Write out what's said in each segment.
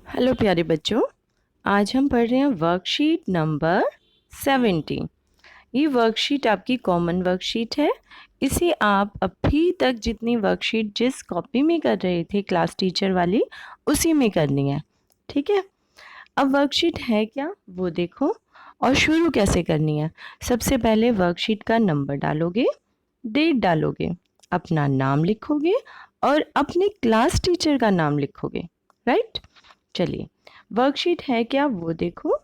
Hello प्यारे बच्चों, आज हम पढ़ रहे हैं वर्कशीट नंबर 70। ये वर्कशीट आपकी कॉमन वर्कशीट है। इसे आप अभी तक जितनी वर्कशीट जिस कॉपी में कर रहे थे क्लास टीचर वाली, उसी में करनी है। ठीक है, अब वर्कशीट है क्या वो देखो और शुरू कैसे करनी है। सबसे पहले वर्कशीट का नंबर डालोगे, डेट डालोगे, अपना नाम लिखोगे और अपने क्लास टीचर का नाम लिखोगे। राइट, चलिए वर्कशीट है क्या वो देखो।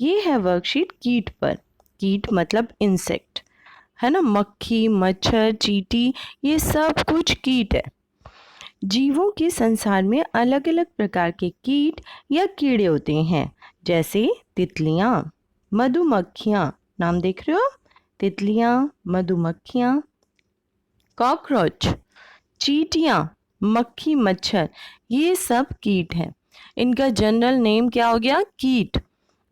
ये है वर्कशीट कीट पर। कीट मतलब इंसेक्ट, है ना। मक्खी, मच्छर, चींटी, ये सब कुछ कीट है। जीवों के संसार में अलग अलग प्रकार के कीट या कीड़े होते हैं, जैसे तितलियां, मधुमक्खियां, नाम देख रहे हो, तितलियां, मधुमक्खियां, कॉकरोच, चींटियां, मक्खी, मच्छर, ये सब कीट हैं। इनका जनरल नेम क्या हो गया? कीट।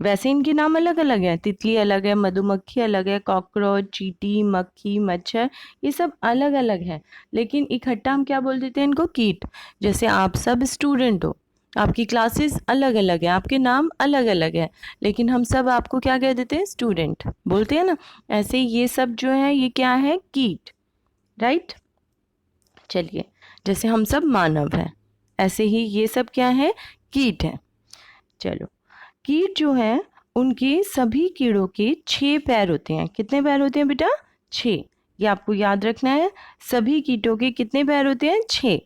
वैसे इनके नाम अलग अलग हैं, तितली अलग है, मधुमक्खी अलग है, कॉकरोच, चींटी, मक्खी, मच्छर, ये सब अलग अलग है, लेकिन इकट्ठा हम क्या बोल देते हैं इनको? कीट। जैसे आप सब स्टूडेंट हो, आपकी क्लासेस अलग अलग है, आपके नाम अलग अलग है, लेकिन हम सब आपको क्या कह देते हैं? स्टूडेंट बोलते हैं ना। ऐसे ये सब जो है ये क्या है? कीट। राइट, चलिए जैसे हम सब मानव हैं, ऐसे ही ये सब क्या है? कीट है। चलो, कीट जो है उनके सभी कीड़ों के 6 पैर होते हैं। कितने पैर होते हैं बेटा? 6। ये आपको याद रखना है। सभी कीटों के कितने पैर होते हैं? 6।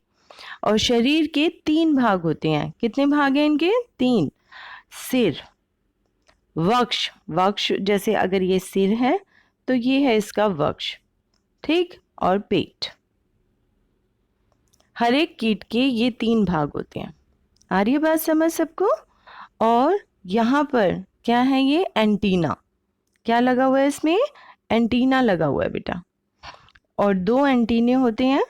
और शरीर के 3 भाग होते हैं। कितने भाग हैं इनके? 3। सिर, वक्ष, वक्ष जैसे अगर ये सिर है तो ये है इसका वक्ष, ठीक, और पेट। हर एक कीट के ये 3 भाग होते हैं। आ रही है बात समझ सबको? और यहाँ पर क्या है? ये एंटीना। क्या लगा हुआ है इसमें? एंटीना लगा हुआ है बेटा। और 2 एंटीने होते हैं,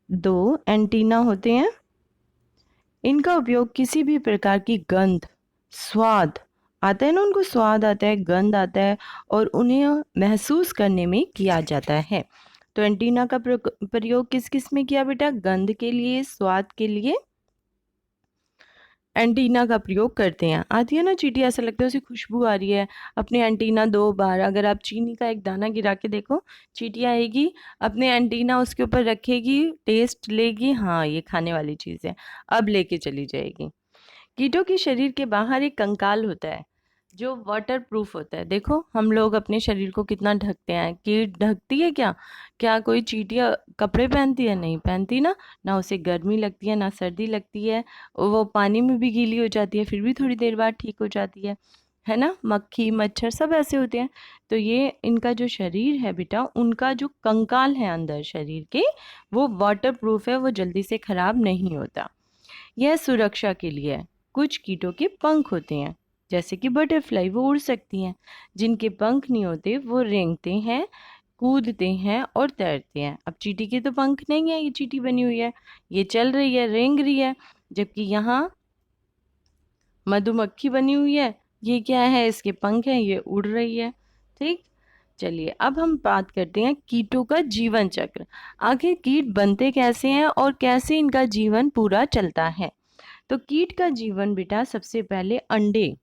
2 एंटीना होते हैं। इनका उपयोग किसी भी प्रकार की गंध, स्वाद आता है ना, उनको स्वाद आता है, गंध आता है, और उन्हें महसूस करने में किया जाता है। तो एंटीना का प्रयोग किस किस में किया बेटा? गंध के लिए, स्वाद के लिए एंटीना का प्रयोग करते हैं। आती है ना चींटी, ऐसा लगता है उसे खुशबू आ रही है। अपने एंटीना 2 बार अगर आप चीनी का एक दाना गिरा के देखो, चींटी आएगी, अपने एंटीना उसके ऊपर रखेगी, टेस्ट लेगी, हाँ ये खाने वाली चीज़ है, अब लेके चली जाएगी। कीटों के शरीर के बाहर एक कंकाल होता है जो वाटर प्रूफ होता है। देखो हम लोग अपने शरीर को कितना ढकते हैं, कीट ढकती है क्या? क्या कोई चींटियाँ कपड़े पहनती है? नहीं पहनती ना। ना उसे गर्मी लगती है ना सर्दी लगती है, वो पानी में भी गीली हो जाती है फिर भी थोड़ी देर बाद ठीक हो जाती है ना। मक्खी, मच्छर सब ऐसे होते हैं। तो ये इनका जो शरीर है बेटा, उनका जो कंकाल है अंदर शरीर के, वो वाटर प्रूफ है, वो जल्दी से खराब नहीं होता। यह सुरक्षा के लिए है। कुछ कीटों के पंख होते हैं, जैसे कि बटरफ्लाई, वो उड़ सकती हैं। जिनके पंख नहीं होते वो रेंगते हैं, कूदते हैं और तैरते हैं। अब चींटी के तो पंख नहीं है, ये चींटी बनी हुई है, ये चल रही है, रेंग रही है। जबकि यहाँ मधुमक्खी बनी हुई है, ये क्या है? इसके पंख हैं, ये उड़ रही है। ठीक, चलिए अब हम बात करते हैं कीटों का जीवन चक्र। आखिर कीट बनते कैसे हैं और कैसे इनका जीवन पूरा चलता है। तो कीट का जीवन बेटा सबसे पहले अंडे,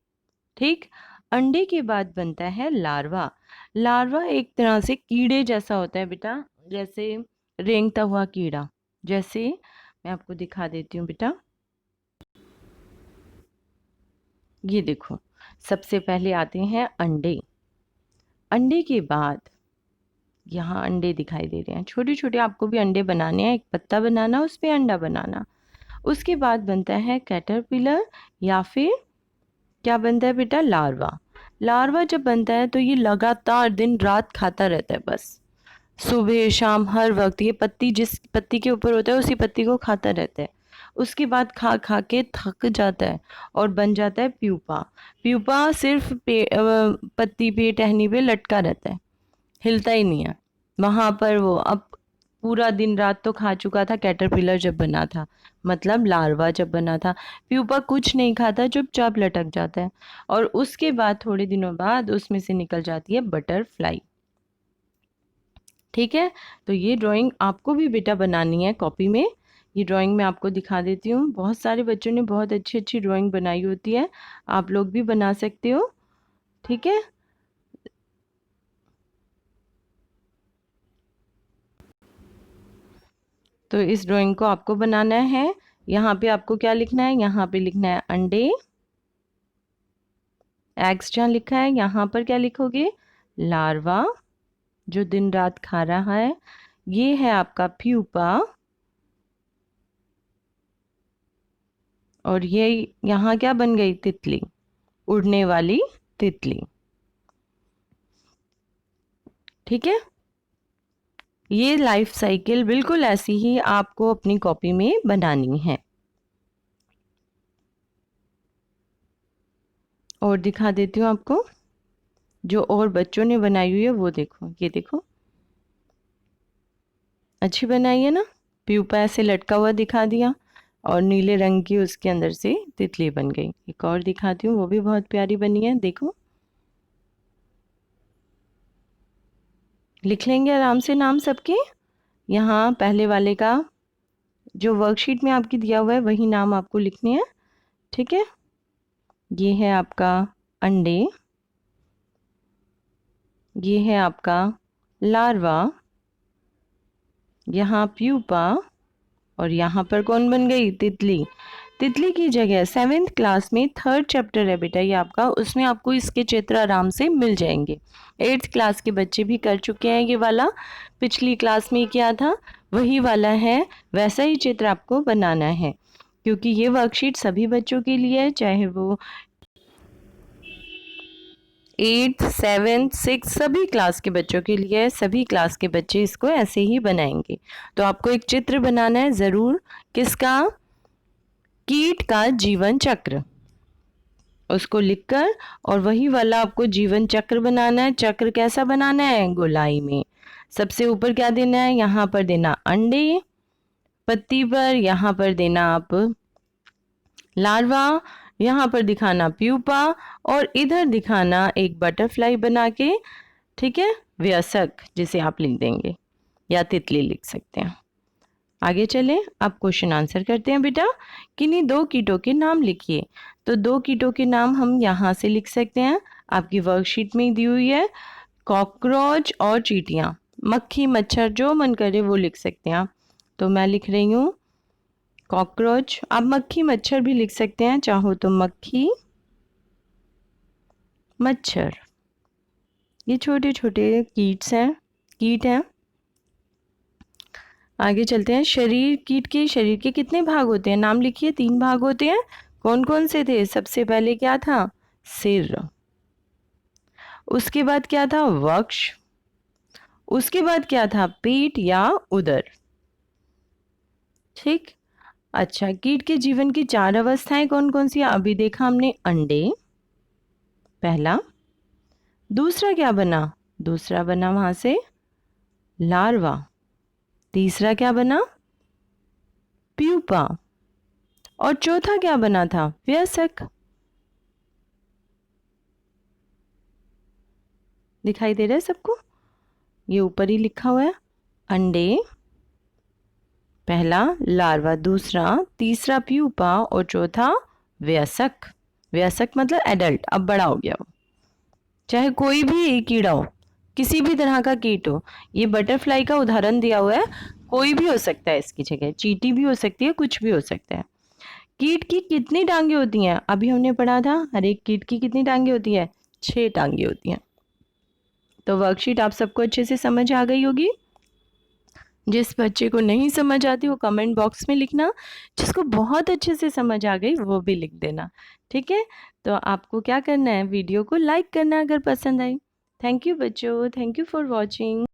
ठीक, अंडे के बाद बनता है लार्वा। लार्वा एक तरह से कीड़े जैसा होता है बेटा, जैसे रेंगता हुआ कीड़ा। जैसे मैं आपको दिखा देती हूँ बेटा, ये देखो, सबसे पहले आते हैं अंडे। अंडे के बाद यहाँ अंडे दिखाई दे रहे हैं छोटे छोटे, आपको भी अंडे बनाने हैं, एक पत्ता बनाना, उस पे अंडा बनाना। उसके बाद बनता है कैटरपिलर, या फिर क्या बनता है बेटा? लार्वा। लार्वा जब बनता है तो ये लगातार दिन रात खाता रहता है, बस सुबह शाम हर वक्त ये पत्ती, जिस पत्ती के ऊपर होता है उसी पत्ती को खाता रहता है। उसके बाद खा खा के थक जाता है और बन जाता है प्यूपा। प्यूपा सिर्फ पत्ती पे, टहनी पे लटका रहता है, हिलता ही नहीं है। वहां पर वो अब पूरा दिन रात तो खा चुका था कैटरपिलर जब बना था, मतलब लार्वा जब बना था। प्यूपा कुछ नहीं खाता, चुपचाप लटक जाता है, और उसके बाद थोड़े दिनों बाद उसमें से निकल जाती है बटरफ्लाई। ठीक है, तो ये ड्राइंग आपको भी बेटा बनानी है कॉपी में। ये ड्राइंग मैं आपको दिखा देती हूँ। बहुत सारे बच्चों ने बहुत अच्छी अच्छी ड्राइंग बनाई होती है, आप लोग भी बना सकते हो। ठीक है, तो इस ड्राइंग को आपको बनाना है। यहाँ पे आपको क्या लिखना है, यहाँ पे लिखना है अंडे, एग्स जहाँ लिखा है यहाँ पर क्या लिखोगे, लार्वा जो दिन रात खा रहा है। ये है आपका प्यूपा, और ये यहाँ क्या बन गई, तितली, उड़ने वाली तितली। ठीक है, ये लाइफ साइकिल बिल्कुल ऐसी ही आपको अपनी कॉपी में बनानी है। और दिखा देती हूँ आपको, जो और बच्चों ने बनाई हुई है वो देखो, ये देखो अच्छी बनाई है ना। प्यूपा ऐसे लटका हुआ दिखा दिया और नीले रंग की उसके अंदर से तितली बन गई। एक और दिखाती हूँ, वो भी बहुत प्यारी बनी है, देखो। लिख लेंगे आराम से नाम सबके। यहाँ पहले वाले का जो वर्कशीट में आपकी दिया हुआ है वही नाम आपको लिखने हैं। ठीक है, ये है आपका अंडे, ये है आपका लार्वा, यहाँ प्यूपा, और यहाँ पर कौन बन गई, तितली। तितली की जगह 7th क्लास में 3rd चैप्टर है बेटा ये आपका, उसमें आपको इसके चित्र आराम से मिल जाएंगे। 8th क्लास के बच्चे भी कर चुके हैं ये वाला, पिछली क्लास में किया था वही वाला है, वैसा ही चित्र आपको बनाना है, क्योंकि ये वर्कशीट सभी बच्चों के लिए है, चाहे वो 8th 7th 6th सभी क्लास के बच्चों के लिए है। सभी क्लास के बच्चे इसको ऐसे ही बनाएंगे। तो आपको एक चित्र बनाना है ज़रूर, किसका, कीट का जीवन चक्र, उसको लिखकर, और वही वाला आपको जीवन चक्र बनाना है। चक्र कैसा बनाना है, गोलाई में। सबसे ऊपर क्या देना है, यहाँ पर देना अंडे पत्ती पर, यहाँ पर देना आप लार्वा, यहाँ पर दिखाना प्यूपा, और इधर दिखाना एक बटरफ्लाई बना के। ठीक है, वयस्क जिसे आप लिख देंगे, या तितली लिख सकते हैं। आगे चलें, अब क्वेश्चन आंसर करते हैं बेटा। किन्हीं 2 कीटों के नाम लिखिए। तो 2 कीटों के नाम हम यहाँ से लिख सकते हैं, आपकी वर्कशीट में दी हुई है, कॉकरोच और चींटियाँ, मक्खी मच्छर जो मन करे वो लिख सकते हैं आप। तो मैं लिख रही हूँ कॉकरोच, आप मक्खी मच्छर भी लिख सकते हैं चाहो तो, मक्खी मच्छर, ये छोटे छोटे कीट हैं। आगे चलते हैं, कीट के शरीर के कितने भाग होते हैं, नाम लिखिए। 3 भाग होते हैं, कौन कौन से थे, सबसे पहले क्या था, सिर, उसके बाद क्या था, वक्ष, उसके बाद क्या था, पेट या उदर। ठीक, अच्छा, कीट के जीवन की 4 अवस्थाएं कौन कौन सी, अभी देखा हमने, अंडे पहला, दूसरा क्या बना, दूसरा बना वहां से लार्वा, तीसरा क्या बना, प्यूपा, और चौथा क्या बना था, वयस्क। दिखाई दे रहा है सबको, ये ऊपर ही लिखा हुआ है, अंडे पहला, लार्वा दूसरा, तीसरा प्यूपा, और चौथा वयस्क। वयस्क मतलब एडल्ट, अब बड़ा हो गया वो, चाहे कोई भी कीड़ा हो, किसी भी तरह का कीट हो। ये बटरफ्लाई का उदाहरण दिया हुआ है, कोई भी हो सकता है इसकी जगह, चींटी भी हो सकती है, कुछ भी हो सकता है। कीट की कितनी टांगे होती हैं, अभी हमने पढ़ा था, हर एक कीट की कितनी टांगे होती है, 6 टांगे होती हैं। तो वर्कशीट आप सबको अच्छे से समझ आ गई होगी। जिस बच्चे को नहीं समझ आती वो कमेंट बॉक्स में लिखना, जिसको बहुत अच्छे से समझ आ गई वो भी लिख देना। ठीक है, तो आपको क्या करना है, वीडियो को लाइक करना अगर पसंद आई। थैंक यू बच्चों, थैंक यू फॉर वॉचिंग।